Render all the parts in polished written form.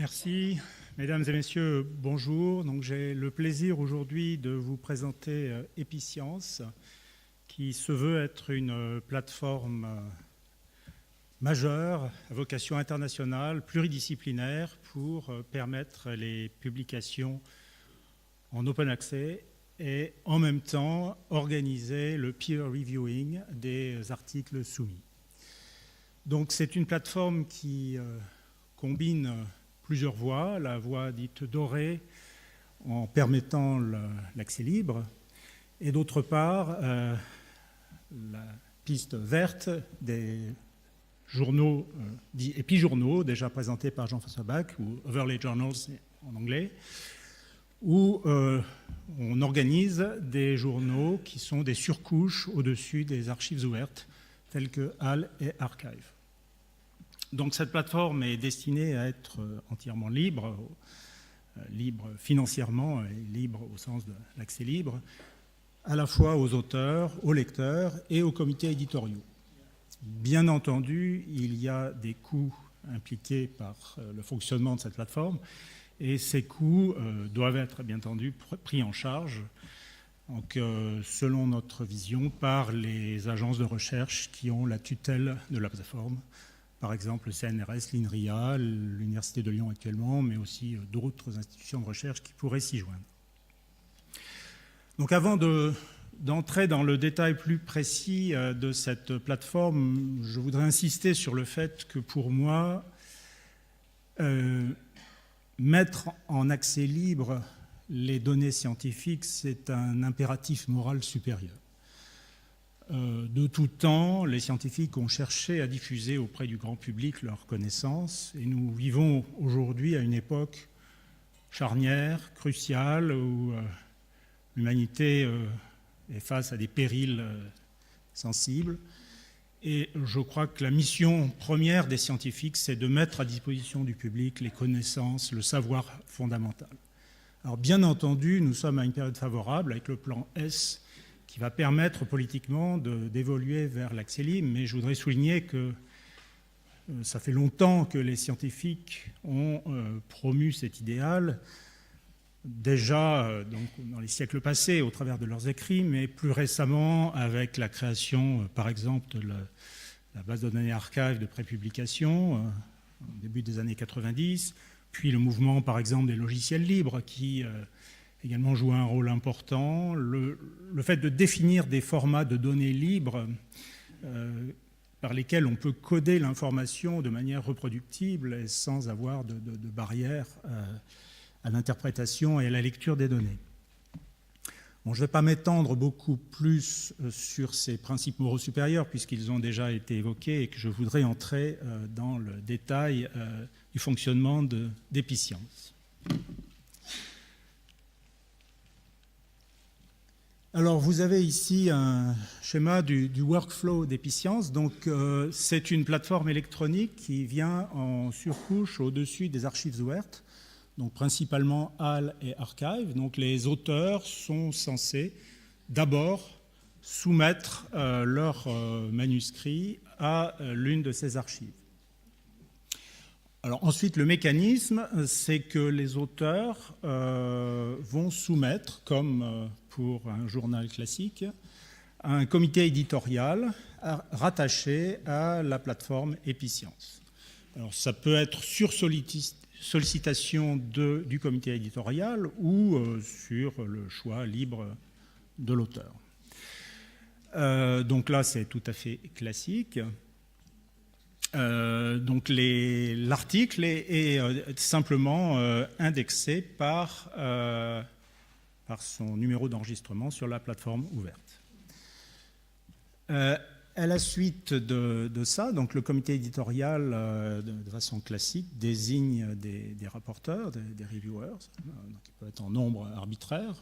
Merci. Mesdames et messieurs, bonjour. Donc, j'ai le plaisir aujourd'hui de vous présenter Epiccience, qui se veut être une plateforme majeure, à vocation internationale, pluridisciplinaire, pour permettre les publications en open access et en même temps organiser le peer reviewing des articles soumis. Donc, c'est une plateforme qui combine plusieurs voies, la voie dite dorée en permettant l'accès libre et d'autre part la piste verte des journaux dits épijournaux déjà présentés par Jean-François Bach ou Overlay Journals en anglais où on organise des journaux qui sont des surcouches au-dessus des archives ouvertes telles que HAL et Archive. Donc cette plateforme est destinée à être entièrement libre, libre financièrement et libre au sens de l'accès libre, à la fois aux auteurs, aux lecteurs et aux comités éditoriaux. Bien entendu, il y a des coûts impliqués par le fonctionnement de cette plateforme et ces coûts doivent être bien entendu pris en charge, donc, selon notre vision, par les agences de recherche qui ont la tutelle de la plateforme. Par exemple, le CNRS, l'INRIA, l'Université de Lyon actuellement, mais aussi d'autres institutions de recherche qui pourraient s'y joindre. Donc avant d'entrer dans le détail plus précis de cette plateforme, je voudrais insister sur le fait que pour moi, mettre en accès libre les données scientifiques, c'est un impératif moral supérieur. De tout temps, les scientifiques ont cherché à diffuser auprès du grand public leurs connaissances et nous vivons aujourd'hui à une époque charnière, cruciale, où l'humanité est face à des périls sensibles. Et je crois que la mission première des scientifiques, c'est de mettre à disposition du public les connaissances, le savoir fondamental. Alors bien entendu, nous sommes à une période favorable avec le plan S qui va permettre politiquement d'évoluer vers l'accès libre, mais je voudrais souligner que ça fait longtemps que les scientifiques ont promu cet idéal, déjà donc, dans les siècles passés au travers de leurs écrits, mais plus récemment avec la création, par exemple, de la base de données Archive de prépublication, au début des années 90, puis le mouvement, par exemple, des logiciels libres qui également joue un rôle important. Le fait de définir des formats de données libres par lesquels on peut coder l'information de manière reproductible et sans avoir de barrière à l'interprétation et à la lecture des données. Bon, je ne vais pas m'étendre beaucoup plus sur ces principes moraux supérieurs puisqu'ils ont déjà été évoqués et que je voudrais entrer dans le détail du fonctionnement d'Epiccience. Alors, vous avez ici un schéma du workflow d'Epiccience. Donc, c'est une plateforme électronique qui vient en surcouche au-dessus des archives ouvertes, donc principalement HAL et Archive. Donc, les auteurs sont censés d'abord soumettre leur manuscrit à l'une de ces archives. Alors, ensuite, le mécanisme, c'est que les auteurs vont soumettre, comme pour un journal classique, un comité éditorial rattaché à la plateforme Epiccience. Alors, ça peut être sur sollicitation du comité éditorial ou sur le choix libre de l'auteur. Donc là, c'est tout à fait classique. Donc l'article est simplement indexé par son numéro d'enregistrement sur la plateforme ouverte. À la suite de ça, donc le comité éditorial, de façon classique, désigne des rapporteurs, des reviewers, donc qui peuvent être en nombre arbitraire.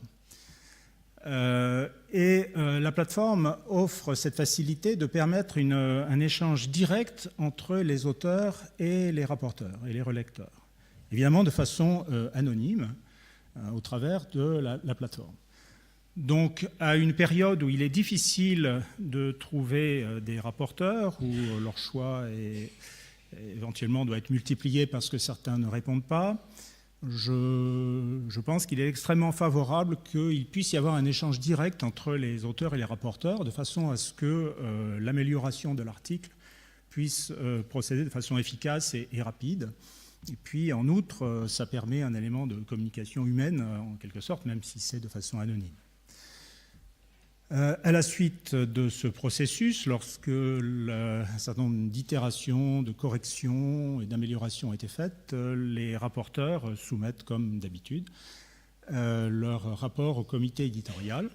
La plateforme offre cette facilité de permettre un échange direct entre les auteurs et les rapporteurs et les relecteurs, évidemment de façon anonyme au travers de la plateforme. Donc, à une période où il est difficile de trouver des rapporteurs, où leur choix éventuellement doit être multiplié parce que certains ne répondent pas. Je pense qu'il est extrêmement favorable qu'il puisse y avoir un échange direct entre les auteurs et les rapporteurs, de façon à ce que l'amélioration de l'article puisse procéder de façon efficace et rapide. Et puis, en outre, ça permet un élément de communication humaine, en quelque sorte, même si c'est de façon anonyme. À la suite de ce processus, lorsque un certain nombre d'itérations, de corrections et d'améliorations ont été faites, les rapporteurs soumettent, comme d'habitude, leur rapport au comité éditorial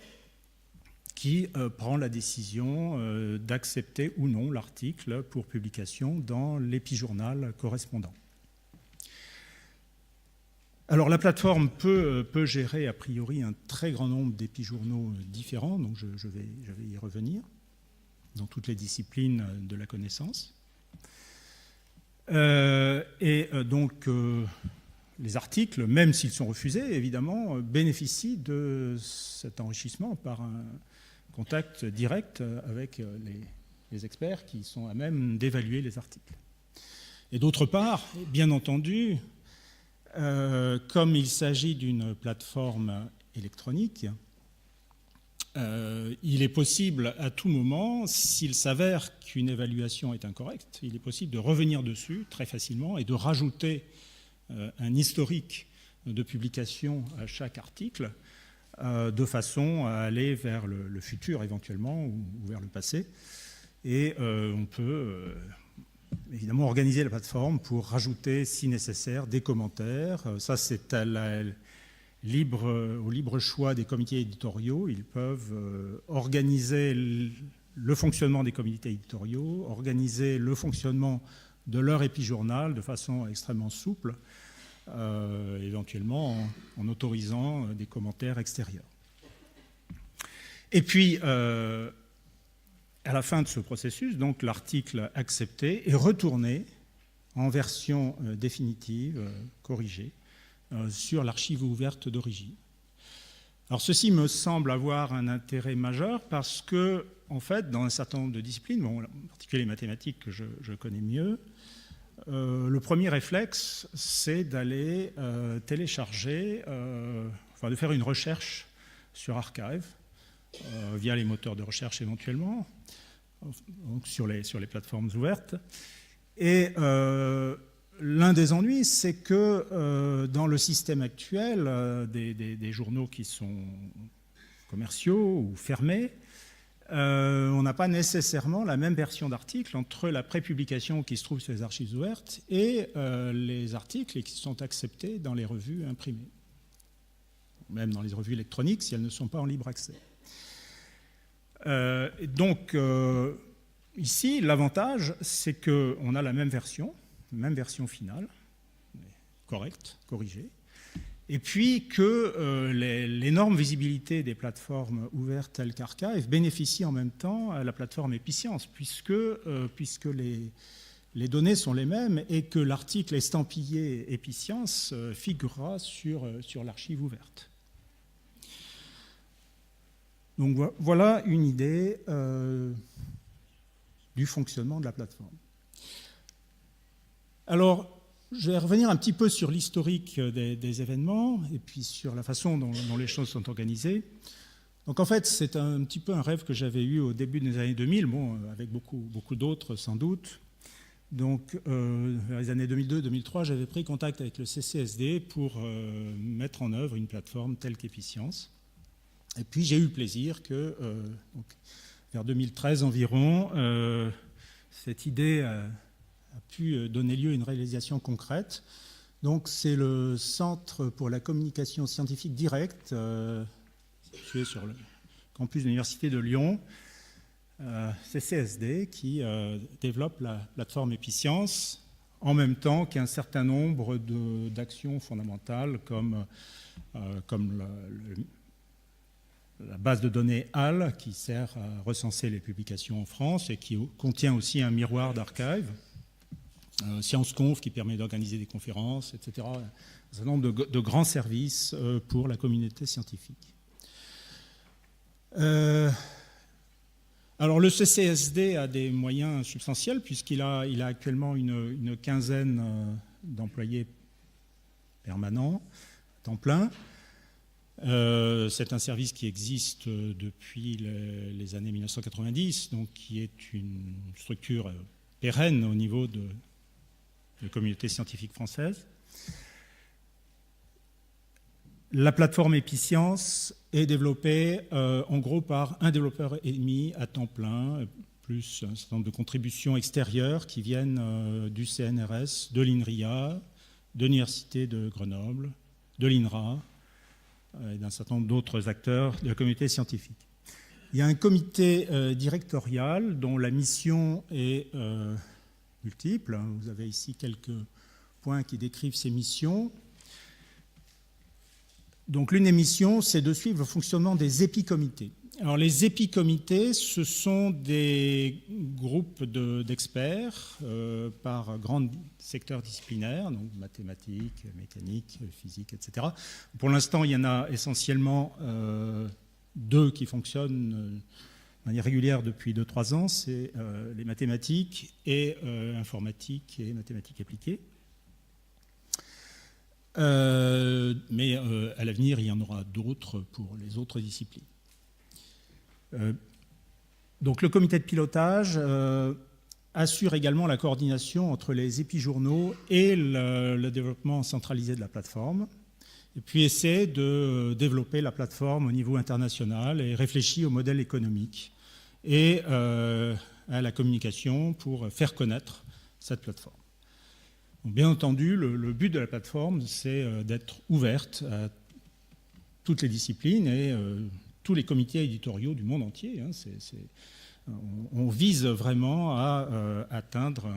qui prend la décision d'accepter ou non l'article pour publication dans l'épijournal correspondant. Alors la plateforme peut gérer a priori un très grand nombre d'épijournaux différents, donc je vais y revenir, dans toutes les disciplines de la connaissance. Donc les articles, même s'ils sont refusés, évidemment, bénéficient de cet enrichissement par un contact direct avec les experts qui sont à même d'évaluer les articles. Et d'autre part, bien entendu, comme il s'agit d'une plateforme électronique, il est possible à tout moment, s'il s'avère qu'une évaluation est incorrecte, il est possible de revenir dessus très facilement et de rajouter un historique de publication à chaque article de façon à aller vers le futur éventuellement ou vers le passé. Et on peut évidemment organiser la plateforme pour rajouter, si nécessaire, des commentaires. Ça, c'est au libre choix des comités éditoriaux. Ils peuvent organiser le fonctionnement des comités éditoriaux, organiser le fonctionnement de leur épijournal de façon extrêmement souple, éventuellement en autorisant des commentaires extérieurs. Et puis, à la fin de ce processus, donc l'article accepté est retourné en version définitive, corrigée, sur l'archive ouverte d'origine. Alors ceci me semble avoir un intérêt majeur parce que, en fait, dans un certain nombre de disciplines, bon, en particulier les mathématiques que je connais mieux, le premier réflexe, c'est d'aller télécharger, de faire une recherche sur Archive, via les moteurs de recherche éventuellement, donc sur les plateformes ouvertes. Et l'un des ennuis, c'est que dans le système actuel des journaux qui sont commerciaux ou fermés, on n'a pas nécessairement la même version d'article entre la prépublication qui se trouve sur les archives ouvertes et les articles qui sont acceptés dans les revues imprimées, même dans les revues électroniques si elles ne sont pas en libre accès. Donc, ici, l'avantage, c'est qu'on a la même version finale, correcte, corrigée, et puis que l'énorme visibilité des plateformes ouvertes telles qu'Archive bénéficie en même temps à la plateforme Epicence, puisque les données sont les mêmes et que l'article estampillé Epicence figurera sur l'archive ouverte. Donc voilà une idée du fonctionnement de la plateforme. Alors, je vais revenir un petit peu sur l'historique des événements et puis sur la façon dont les choses sont organisées. Donc en fait, c'est un petit peu un rêve que j'avais eu au début des années 2000, bon, avec beaucoup d'autres sans doute. Donc vers les années 2002-2003, j'avais pris contact avec le CCSD pour mettre en œuvre une plateforme telle qu'Epicence. Et puis j'ai eu le plaisir que, donc, vers 2013 environ, cette idée a pu donner lieu à une réalisation concrète. Donc c'est le Centre pour la communication scientifique directe, situé sur le campus de l'Université de Lyon, CCSD, qui développe la plateforme Epicence, en même temps qu'un certain nombre d'actions fondamentales comme la base de données HAL, qui sert à recenser les publications en France et qui contient aussi un miroir d'Archive, ScienceConf, qui permet d'organiser des conférences, etc. Un certain nombre de grands services pour la communauté scientifique. Alors le CCSD a des moyens substantiels puisqu'il a actuellement une quinzaine d'employés permanents, temps plein. C'est un service qui existe depuis les années 1990, donc qui est une structure pérenne au niveau de la communauté scientifique française. La plateforme EpiScience est développée en gros par un développeur et demi à temps plein, plus un certain nombre de contributions extérieures qui viennent du CNRS, de l'INRIA, de l'Université de Grenoble, de l'INRA et d'un certain nombre d'autres acteurs de la communauté scientifique. Il y a un comité directorial dont la mission est multiple. Vous avez ici quelques points qui décrivent ces missions. Donc l'une des missions, c'est de suivre le fonctionnement des épicomités. Alors les épicomités, ce sont des groupes d'experts par grands secteurs disciplinaires, donc mathématiques, mécanique, physique, etc. Pour l'instant, il y en a essentiellement deux qui fonctionnent de manière régulière depuis 2-3 ans, c'est les mathématiques et informatique et mathématiques appliquées. Mais à l'avenir, il y en aura d'autres pour les autres disciplines. Donc le comité de pilotage assure également la coordination entre les épijournaux et le développement centralisé de la plateforme, et puis essaie de développer la plateforme au niveau international et réfléchit au modèle économique et à la communication pour faire connaître cette plateforme. Bien entendu, le but de la plateforme, c'est d'être ouverte à toutes les disciplines et tous les comités éditoriaux du monde entier. On vise vraiment à atteindre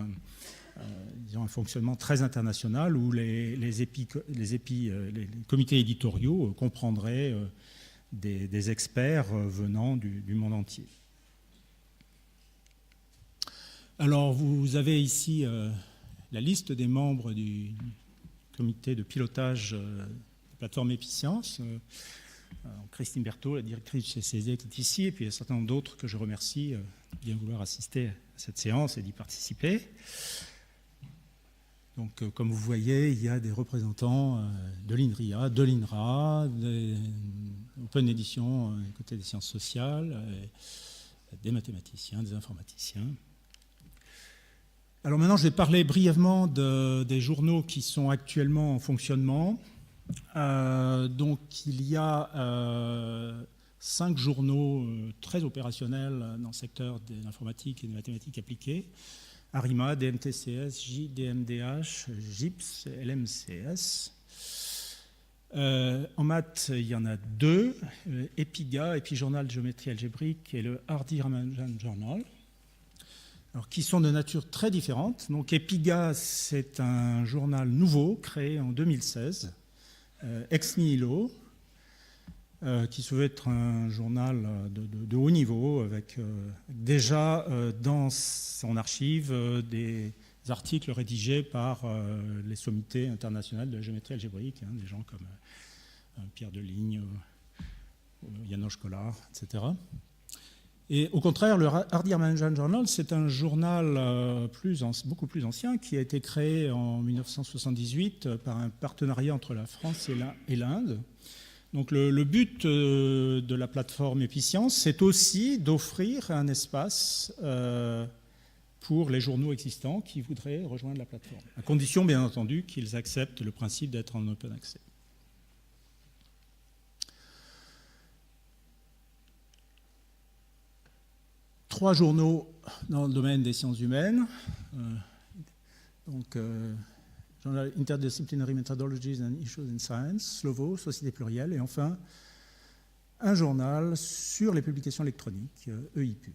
disons, un fonctionnement très international où les comités éditoriaux comprendraient des experts venant du monde entier. Alors, vous avez ici la liste des membres du comité de pilotage de la plateforme EpiScience. Christine Berthaud, la directrice du CCSD, qui est ici, et puis il y a un certain nombre d'autres que je remercie de bien vouloir assister à cette séance et d'y participer. Donc, comme vous voyez, il y a des représentants de l'INRIA, de l'INRA, Open Edition côté des sciences sociales, des mathématiciens, des informaticiens. Alors maintenant, je vais parler brièvement des journaux qui sont actuellement en fonctionnement. Donc il y a 5 journaux très opérationnels dans le secteur de l'informatique et des mathématiques appliquées. ARIMA, DMTCS, JDMDH, GIPS, LMCS. En maths, il y en a 2, EPIGA, Epijournal de géométrie algébrique, et le Hardy Ramanujan Journal. Alors, qui sont de nature très différente. Donc, EPIGA, c'est un journal nouveau créé en 2016, ex nihilo, qui se veut être un journal de haut niveau, avec déjà dans son archive des articles rédigés par les sommités internationales de la géométrie algébrique, des gens comme Pierre Deligne, János Kollár, etc. Et au contraire, le Hardy Ramanujan Journal, c'est un journal beaucoup plus ancien qui a été créé en 1978 par un partenariat entre la France et l'Inde. Donc le but de la plateforme EpiScience, c'est aussi d'offrir un espace pour les journaux existants qui voudraient rejoindre la plateforme, à condition bien entendu qu'ils acceptent le principe d'être en open access. Trois journaux dans le domaine des sciences humaines, Journal Interdisciplinary Methodologies and Issues in Science, Slovo, Société Plurielle, et enfin un journal sur les publications électroniques, EIPUB.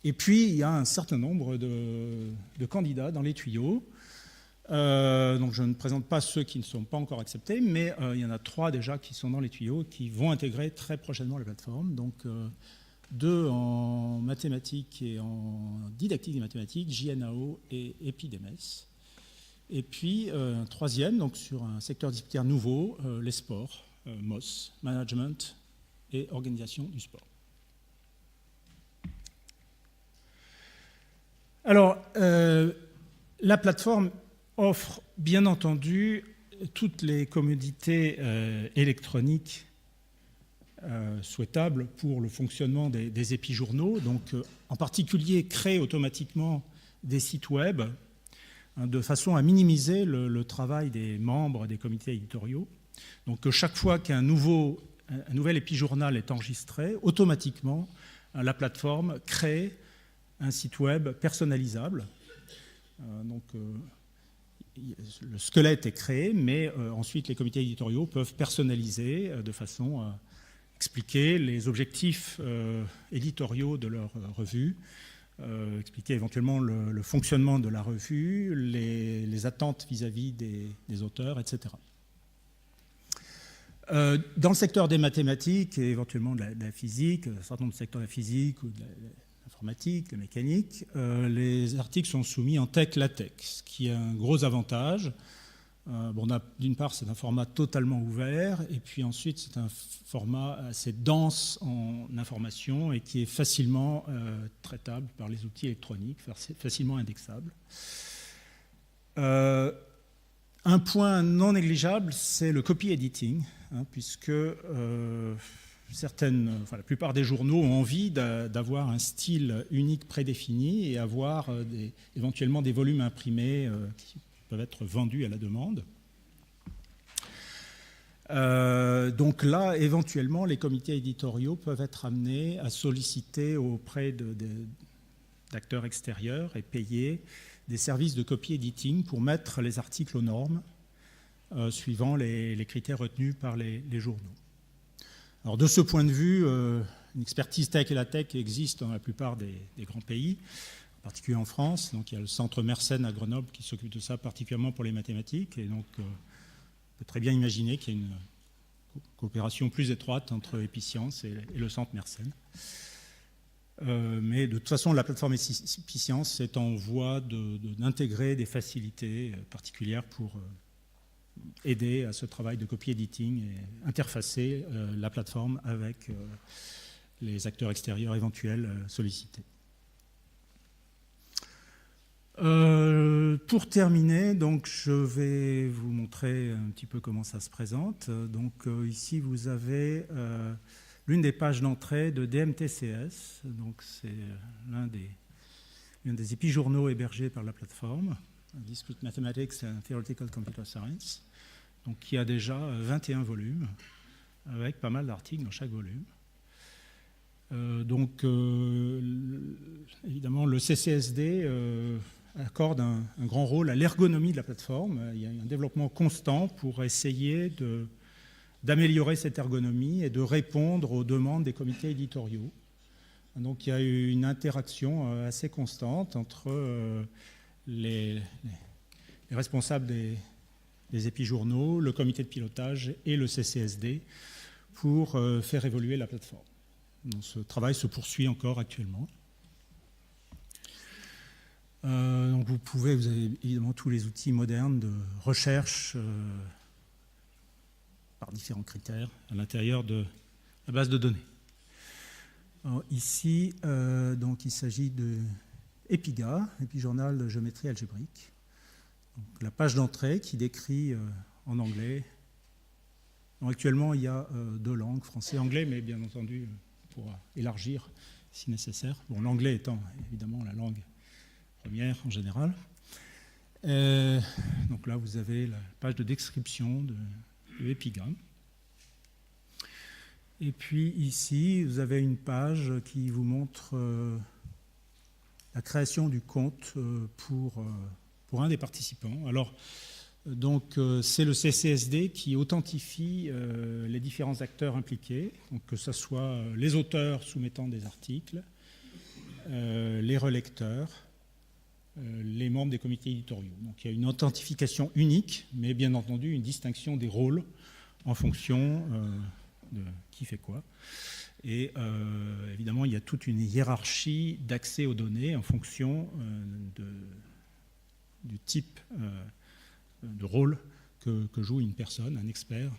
Et puis il y a un certain nombre de candidats dans les tuyaux. Donc je ne présente pas ceux qui ne sont pas encore acceptés, mais il y en a 3 déjà qui sont dans les tuyaux, qui vont intégrer très prochainement la plateforme. Donc 2 en mathématiques et en didactique des mathématiques, JNAO et EpiDMS. Et puis un 3e, donc sur un secteur disciplinaire nouveau, les sports, MOS, Management et Organisation du sport. Alors, la plateforme offre bien entendu toutes les commodités électroniques souhaitables pour le fonctionnement des épijournaux. Donc, en particulier, crée automatiquement des sites web de façon à minimiser le travail des membres des comités éditoriaux. Donc, chaque fois qu'un nouvel épijournal est enregistré, automatiquement, la plateforme crée un site web personnalisable. Le squelette est créé, mais ensuite les comités éditoriaux peuvent personnaliser de façon à expliquer les objectifs éditoriaux de leur revue, expliquer éventuellement le fonctionnement de la revue, les attentes vis-à-vis des auteurs, etc. Dans le secteur des mathématiques et éventuellement de la physique, un certain nombre de secteurs de la physique ou de l'informatique, de la mécanique, les articles sont soumis en TeX-LaTeX, ce qui a un gros avantage. D'une part, c'est un format totalement ouvert, et puis ensuite, c'est un format assez dense en information et qui est facilement traitable par les outils électroniques, facilement indexable. Un point non négligeable, c'est le copy editing, puisque la plupart des journaux ont envie d'avoir un style unique prédéfini et avoir éventuellement des volumes imprimés qui peuvent être vendus à la demande. Donc là, éventuellement, les comités éditoriaux peuvent être amenés à solliciter auprès d'acteurs extérieurs et payer des services de copy editing pour mettre les articles aux normes suivant les critères retenus par les journaux. Alors de ce point de vue, une expertise tech et la tech existe dans la plupart des grands pays, en particulier en France. Donc il y a le centre Mersenne à Grenoble qui s'occupe de ça particulièrement pour les mathématiques. Et donc on peut très bien imaginer qu'il y a une coopération plus étroite entre Epicence et le centre Mersenne. Mais de toute façon, la plateforme Epicence est en voie d'intégrer des facilités particulières pour aider à ce travail de copy editing et interfacer la plateforme avec les acteurs extérieurs éventuels sollicités. Pour terminer, donc, je vais vous montrer un petit peu comment ça se présente. Donc, ici, vous avez l'une des pages d'entrée de DMTCS. Donc, c'est l'un des épijournaux hébergés par la plateforme, Discrete Mathematics and Theoretical Computer Science, donc, qui a déjà 21 volumes, avec pas mal d'articles dans chaque volume. Évidemment, le CCSD accorde un grand rôle à l'ergonomie de la plateforme. Il y a un développement constant pour essayer d'améliorer cette ergonomie et de répondre aux demandes des comités éditoriaux. Donc il y a eu une interaction assez constante entre les responsables des épijournaux, le comité de pilotage et le CCSD pour faire évoluer la plateforme. Donc, ce travail se poursuit encore actuellement. Donc vous avez évidemment tous les outils modernes de recherche par différents critères à l'intérieur de la base de données. Alors, ici, donc, il s'agit de EPIGA, Épijournal de géométrie algébrique. Donc, la page d'entrée qui décrit en anglais. Donc, actuellement, il y a 2 langues, français et anglais, mais bien entendu, on pourra élargir si nécessaire. Bon, l'anglais étant évidemment la langue première en général. Donc là, vous avez la page de description de EPIGA. Et puis ici, vous avez une page qui vous montre la création du compte pour un des participants. Alors, donc, c'est le CCSD qui authentifie les différents acteurs impliqués, donc que ce soit les auteurs soumettant des articles, les relecteurs, les membres des comités éditoriaux. Donc il y a une authentification unique, mais bien entendu une distinction des rôles en fonction de qui fait quoi. Et évidemment, il y a toute une hiérarchie d'accès aux données en fonction du type de rôle que joue une personne, un expert,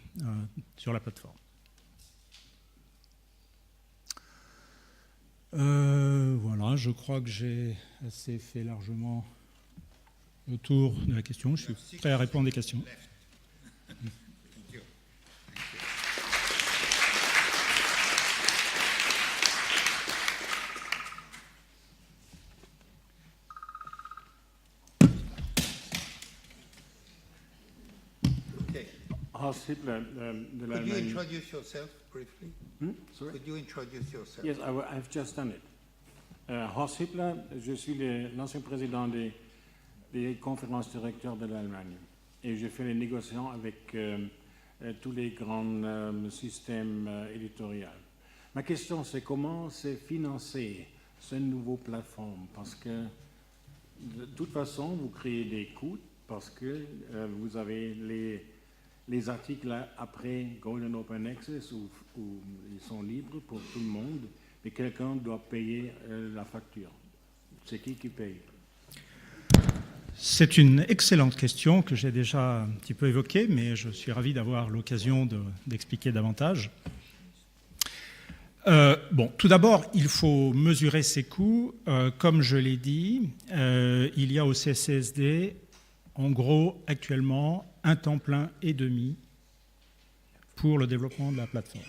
sur la plateforme. Voilà, je crois que j'ai assez fait largement le tour de la question. Je suis prêt à répondre des questions. Horst Hitler de l'Allemagne. Could you introduce yourself briefly? Sorry? Could you introduce yourself? Yes, I've just done it. Horst Hitler, je suis l'ancien président des conférences directeurs de l'Allemagne. Et je fais les négociations avec tous les grands systèmes éditoriaux. Ma question, c'est comment c'est financé, ce nouveau plateforme? Parce que, de toute façon, vous créez des coûts parce que vous avez les articles après Golden Open Access où ils sont libres pour tout le monde, mais quelqu'un doit payer la facture. C'est qui paye? C'est une excellente question que j'ai déjà un petit peu évoquée, mais je suis ravi d'avoir l'occasion d'expliquer davantage. Bon, tout d'abord, il faut mesurer ces coûts. Comme je l'ai dit, il y a au CCSD, en gros, actuellement, un temps plein et demi pour le développement de la plateforme.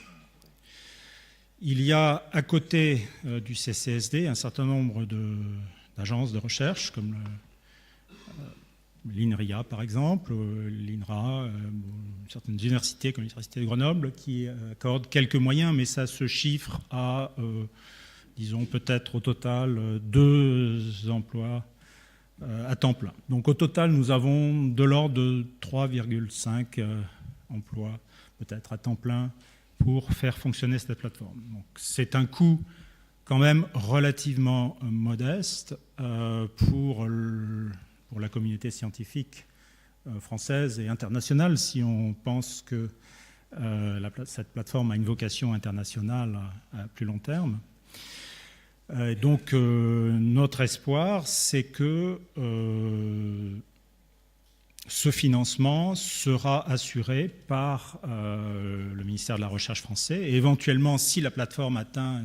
Il y a à côté du CCSD un certain nombre d'agences de recherche, comme l'INRIA par exemple, l'INRA, certaines universités comme l'Université de Grenoble, qui accordent quelques moyens, mais ça se chiffre à, disons peut-être au total, 2 emplois à temps plein. Donc au total, nous avons de l'ordre de 3,5 emplois peut-être à temps plein pour faire fonctionner cette plateforme. Donc c'est un coût quand même relativement modeste pour la communauté scientifique française et internationale, si on pense que cette plateforme a une vocation internationale à plus long terme. Donc notre espoir, c'est que ce financement sera assuré par le ministère de la Recherche français et éventuellement, si la plateforme atteint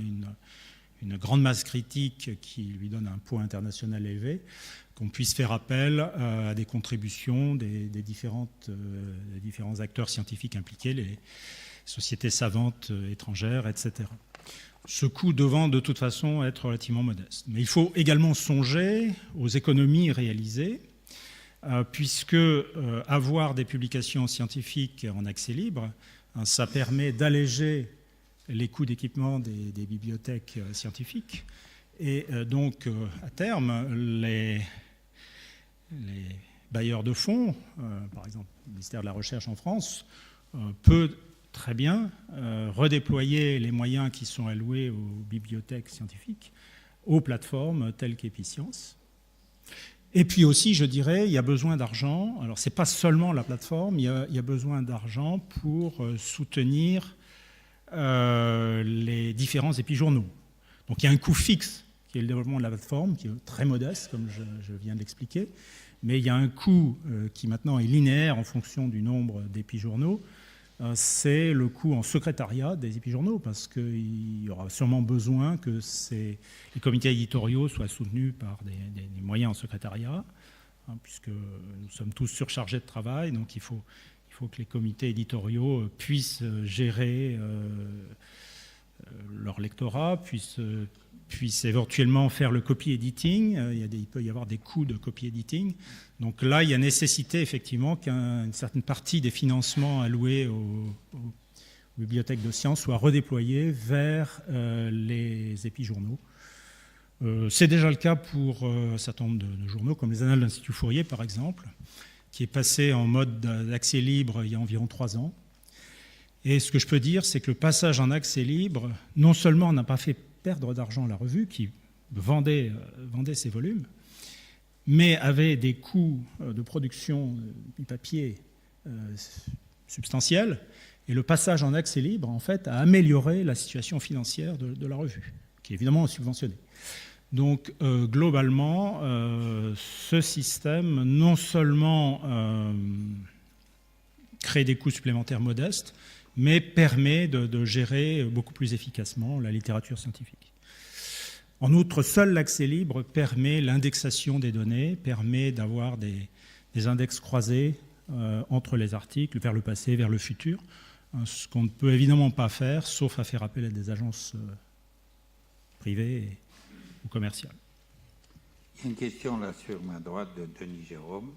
une grande masse critique qui lui donne un poids international élevé, qu'on puisse faire appel à des contributions des différents acteurs scientifiques impliqués, les sociétés savantes étrangères, etc. Ce coût devant de toute façon être relativement modeste. Mais il faut également songer aux économies réalisées, puisque avoir des publications scientifiques en accès libre, ça permet d'alléger les coûts d'équipement des bibliothèques scientifiques. Et donc, à terme, les bailleurs de fonds, par exemple le ministère de la Recherche en France, peut très bien redéployer les moyens qui sont alloués aux bibliothèques scientifiques, aux plateformes telles qu'Episcience. Et puis aussi, je dirais, il y a besoin d'argent. Alors, ce n'est pas seulement la plateforme, il y a besoin d'argent pour soutenir les différents épijournaux. Donc, il y a un coût fixe, qui est le développement de la plateforme, qui est très modeste, comme je viens de l'expliquer. Mais il y a un coût qui maintenant est linéaire en fonction du nombre d'épijournaux. C'est le coût en secrétariat des épijournaux, parce qu'il y aura sûrement besoin que les comités éditoriaux soient soutenus par des moyens en secrétariat, puisque nous sommes tous surchargés de travail, donc il faut que les comités éditoriaux puissent gérer leur lectorat, puissent éventuellement faire le copy-editing. Il peut y avoir des coûts de copy-editing. Donc là, il y a nécessité effectivement qu'une certaine partie des financements alloués aux bibliothèques de sciences soient redéployés vers les épijournaux. C'est déjà le cas pour un certain nombre de journaux, comme les Annales de l'Institut Fourier, par exemple, qui est passé en mode d'accès libre il y a environ 3 ans. Et ce que je peux dire, c'est que le passage en accès libre, non seulement n'a pas fait perdre d'argent à la revue, qui vendait ses volumes, mais avait des coûts de production du papier substantiels. Et le passage en accès libre, en fait, a amélioré la situation financière de la revue, qui est évidemment subventionnée. Donc, globalement, ce système, non seulement crée des coûts supplémentaires modestes, mais permet de gérer beaucoup plus efficacement la littérature scientifique. En outre, seul l'accès libre permet l'indexation des données, permet d'avoir des index croisés entre les articles, vers le passé, vers le futur, ce qu'on ne peut évidemment pas faire, sauf à faire appel à des agences privées ou commerciales. Il y a une question là sur ma droite de Denis Jérôme.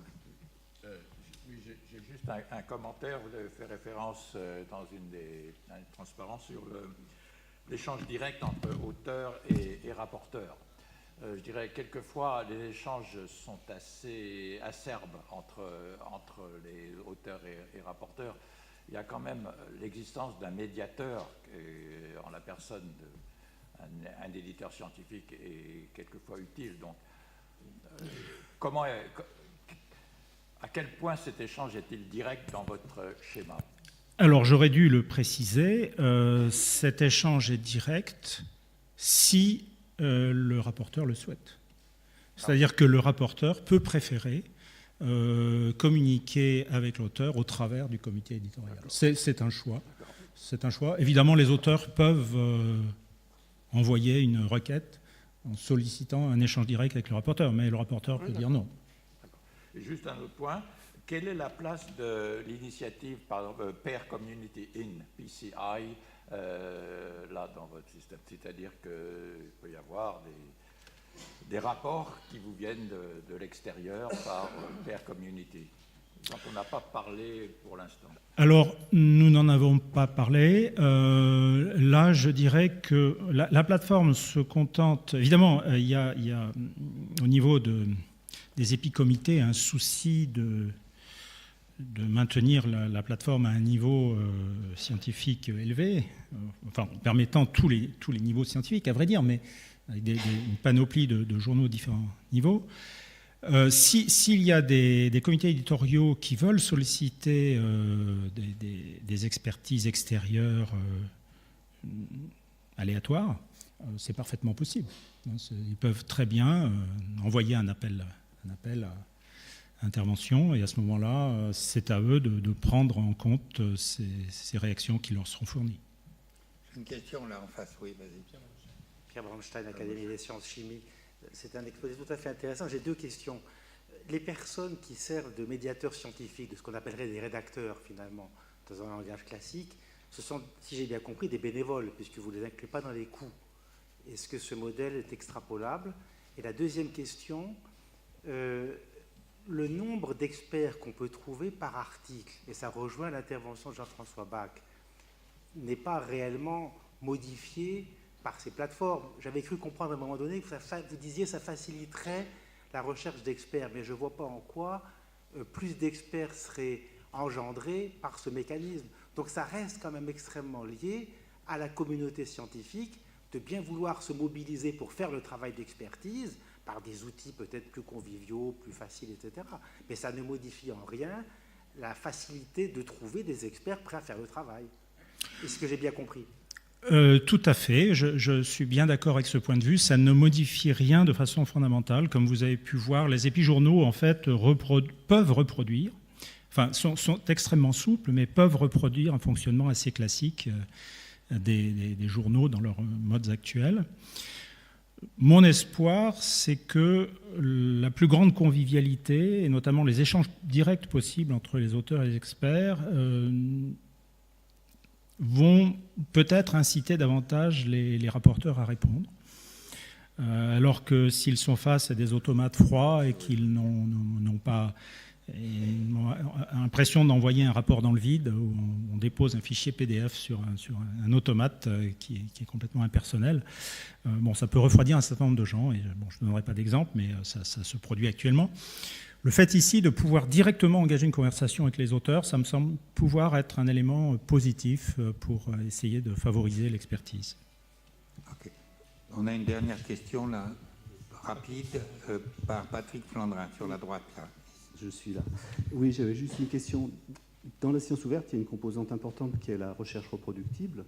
Oui, j'ai juste un commentaire. Vous avez fait référence dans une transparences sur l'échange direct entre auteurs et rapporteurs. Je dirais quelquefois les échanges sont assez acerbes entre les auteurs et rapporteurs. Il y a quand même l'existence d'un médiateur en la personne d'un éditeur scientifique est quelquefois utile. Donc, à quel point cet échange est-il direct dans votre schéma? Alors j'aurais dû le préciser, cet échange est direct si le rapporteur le souhaite. C'est-à-dire que le rapporteur peut préférer communiquer avec l'auteur au travers du comité éditorial. C'est un choix. C'est un choix. Évidemment, les auteurs peuvent envoyer une requête en sollicitant un échange direct avec le rapporteur, mais le rapporteur peut dire non. Et juste un autre point, quelle est la place de l'initiative, par exemple, Pair Community In, PCI, là dans votre système? C'est-à-dire qu'il peut y avoir des rapports qui vous viennent de l'extérieur par Pair Community, dont on n'a pas parlé pour l'instant. Alors, nous n'en avons pas parlé. Là, je dirais que la plateforme se contente... Évidemment, il y a au niveau des épicomités un souci de maintenir la plateforme à un niveau scientifique élevé, enfin, permettant tous les niveaux scientifiques, à vrai dire, mais avec une panoplie de journaux de différents niveaux. S'il y a des comités éditoriaux qui veulent solliciter des expertises extérieures aléatoires, c'est parfaitement possible. Ils peuvent très bien envoyer un appel à intervention, et à ce moment-là, c'est à eux de prendre en compte ces réactions qui leur seront fournies. Une question là en face, oui, vas-y. Pierre Bronstein, Académie des sciences chimiques. C'est un exposé tout à fait intéressant. J'ai deux questions. Les personnes qui servent de médiateurs scientifiques, de ce qu'on appellerait des rédacteurs finalement, dans un langage classique, ce sont, si j'ai bien compris, des bénévoles, puisque vous ne les incluez pas dans les coûts. Est-ce que ce modèle est extrapolable? Et la deuxième question, le nombre d'experts qu'on peut trouver par article, et ça rejoint l'intervention de Jean-François Bach, n'est pas réellement modifié par ces plateformes. J'avais cru comprendre à un moment donné que vous disiez que ça faciliterait la recherche d'experts, mais je ne vois pas en quoi plus d'experts seraient engendrés par ce mécanisme. Donc ça reste quand même extrêmement lié à la communauté scientifique de bien vouloir se mobiliser pour faire le travail d'expertise par des outils peut-être plus conviviaux, plus faciles, etc. Mais ça ne modifie en rien la facilité de trouver des experts prêts à faire le travail. Est-ce que j'ai bien compris ? Tout à fait, je suis bien d'accord avec ce point de vue. Ça ne modifie rien de façon fondamentale. Comme vous avez pu voir, les épijournaux, en fait, peuvent reproduire, enfin, sont extrêmement souples, mais peuvent reproduire un fonctionnement assez classique des journaux dans leurs modes actuels. Mon espoir, c'est que la plus grande convivialité, et notamment les échanges directs possibles entre les auteurs et les experts, vont peut-être inciter davantage les rapporteurs à répondre. Alors que s'ils sont face à des automates froids et qu'ils n'ont pas l'impression d'envoyer un rapport dans le vide, où on dépose un fichier PDF sur un automate qui est complètement impersonnel, bon, ça peut refroidir un certain nombre de gens. Et, bon, je ne donnerai pas d'exemple, mais ça se produit actuellement. Le fait ici de pouvoir directement engager une conversation avec les auteurs, ça me semble pouvoir être un élément positif pour essayer de favoriser l'expertise. Okay. On a une dernière question là, rapide, par Patrick Flandrin, sur la droite là. Je suis là. Oui, j'avais juste une question. Dans la science ouverte, il y a une composante importante qui est la recherche reproductible.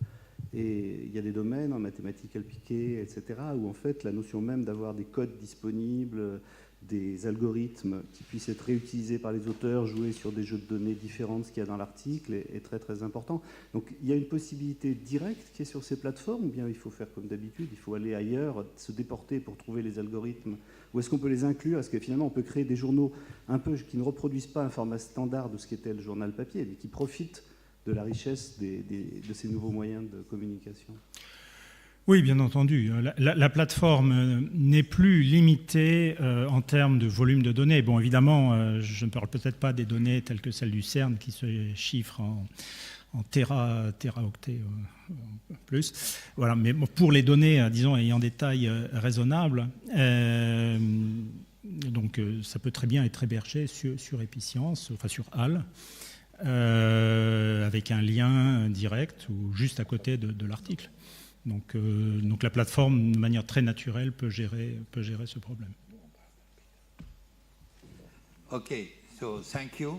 Et il y a des domaines en mathématiques appliquées, etc., où en fait la notion même d'avoir des codes disponibles, des algorithmes qui puissent être réutilisés par les auteurs, jouer sur des jeux de données différents de ce qu'il y a dans l'article est très très important. Donc il y a une possibilité directe qui est sur ces plateformes, ou bien il faut faire comme d'habitude, il faut aller ailleurs, se déporter pour trouver les algorithmes, ou est-ce qu'on peut les inclure? Parce que finalement on peut créer des journaux un peu qui ne reproduisent pas un format standard de ce qu'était le journal papier, mais qui profitent de la richesse de ces nouveaux moyens de communication. Oui, bien entendu. La plateforme n'est plus limitée en termes de volume de données. Bon, évidemment, je ne parle peut-être pas des données telles que celles du CERN qui se chiffrent en téraoctets plus. Voilà, mais pour les données, disons, ayant des tailles raisonnables, donc ça peut très bien être hébergé sur Epicence, enfin sur HAL, avec un lien direct ou juste à côté de l'article. Donc la plateforme, de manière très naturelle, peut gérer ce problème. Okay, so thank you.